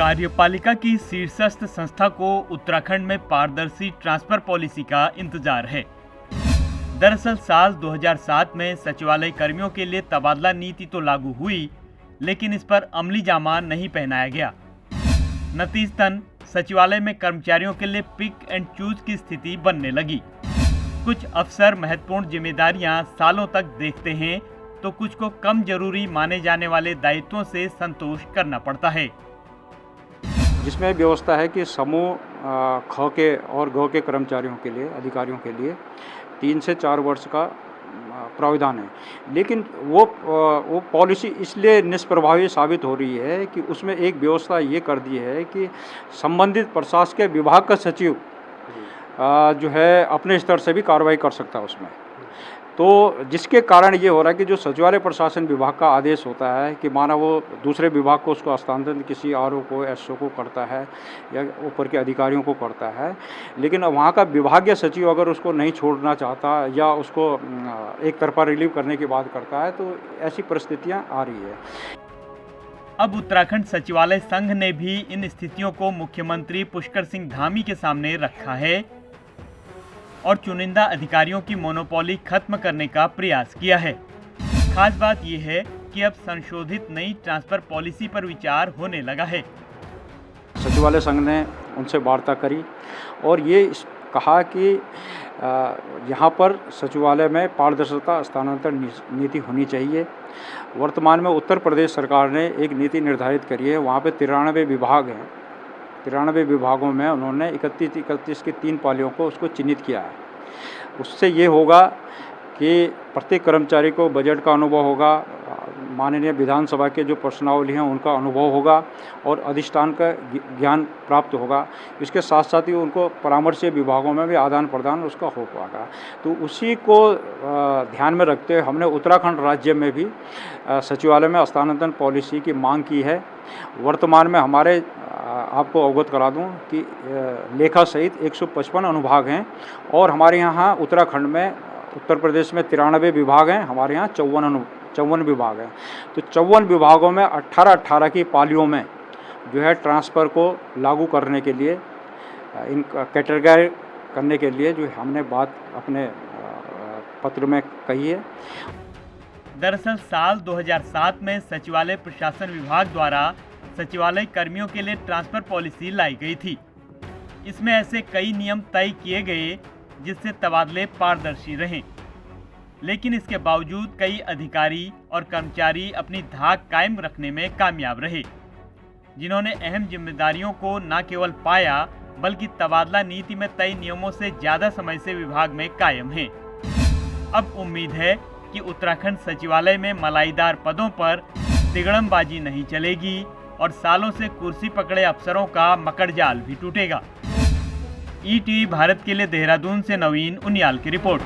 कार्यपालिका की शीर्षस्थ संस्था को उत्तराखंड में पारदर्शी ट्रांसफर पॉलिसी का इंतजार है। दरअसल साल 2007 में सचिवालय कर्मियों के लिए तबादला नीति तो लागू हुई, लेकिन इस पर अमली जामा नहीं पहनाया गया। नतीजतन सचिवालय में कर्मचारियों के लिए पिक एंड चूज की स्थिति बनने लगी। कुछ अफसर महत्वपूर्ण जिम्मेदारियां सालों तक देखते हैं, तो कुछ को कम जरूरी माने जाने वाले दायित्वों से संतोष करना पड़ता है, जिसमें व्यवस्था है कि समूह ख के और ग के कर्मचारियों के लिए, अधिकारियों के लिए 3 से 4 वर्ष का प्रावधान है। लेकिन वो पॉलिसी इसलिए निष्प्रभावी साबित हो रही है कि उसमें एक व्यवस्था ये कर दी है कि संबंधित प्रशासकीय विभाग का सचिव जो है अपने स्तर से भी कार्रवाई कर सकता है उसमें। तो जिसके कारण ये हो रहा है कि जो सचिवालय प्रशासन विभाग का आदेश होता है कि माना वो दूसरे विभाग को उसको हस्तांतरण किसी आरओ को, एसओ को करता है या ऊपर के अधिकारियों को करता है, लेकिन वहाँ का विभागीय सचिव अगर उसको नहीं छोड़ना चाहता या उसको एक तरफा रिलीव करने की बात करता है, तो ऐसी परिस्थितियाँ आ रही है। अब उत्तराखंड सचिवालय संघ ने भी इन स्थितियों को मुख्यमंत्री पुष्कर सिंह धामी के सामने रखा है और चुनिंदा अधिकारियों की मोनोपोली खत्म करने का प्रयास किया है। खास बात यह है कि अब संशोधित नई ट्रांसफर पॉलिसी पर विचार होने लगा है। सचिवालय संघ ने उनसे वार्ता करी और ये कहा कि यहाँ पर सचिवालय में पारदर्शिता स्थानांतरण नीति होनी चाहिए। वर्तमान में उत्तर प्रदेश सरकार ने एक नीति निर्धारित करी है। वहाँ पे 93 विभाग हैं। 93 विभागों में उन्होंने 31 की 3 पालियों को उसको चिन्हित किया है। उससे ये होगा कि प्रत्येक कर्मचारी को बजट का अनुभव होगा, माननीय विधानसभा के जो प्रश्नावली हैं उनका अनुभव होगा और अधिष्ठान का ज्ञान प्राप्त होगा। इसके साथ साथ ही उनको परामर्शीय विभागों में भी आदान प्रदान उसका हो पाएगा। तो उसी को ध्यान में रखते हुए हमने उत्तराखंड राज्य में भी सचिवालय में स्थानांतरण पॉलिसी की मांग की है। वर्तमान में हमारे आपको अवगत करा दूं कि लेखा सहित 155 अनुभाग हैं और हमारे यहाँ उत्तराखंड में, उत्तर प्रदेश में 93 विभाग हैं, हमारे यहाँ 54 विभाग हैं। तो 54 विभागों में 18 की पालियों में जो है ट्रांसफ़र को लागू करने के लिए, इन कैटेगरी करने के लिए जो हमने बात अपने पत्र में कही है। दरअसल साल 2007 में सचिवालय प्रशासन विभाग द्वारा सचिवालय कर्मियों के लिए ट्रांसफर पॉलिसी लाई गई थी। इसमें ऐसे कई नियम तय किए गए जिससे तबादले पारदर्शी रहें, लेकिन इसके बावजूद कई अधिकारी और कर्मचारी अपनी धाक कायम रखने में कामयाब रहे, जिन्होंने अहम जिम्मेदारियों को न केवल पाया बल्कि तबादला नीति में तय नियमों से ज़्यादा समय से विभाग में कायम हैं। अब उम्मीद है कि उत्तराखंड सचिवालय में मलाईदार पदों पर तिगड़मबाजी नहीं चलेगी और सालों से कुर्सी पकड़े अफसरों का मकड़जाल भी टूटेगा। ईटीवी भारत के लिए देहरादून से नवीन उनियाल की रिपोर्ट।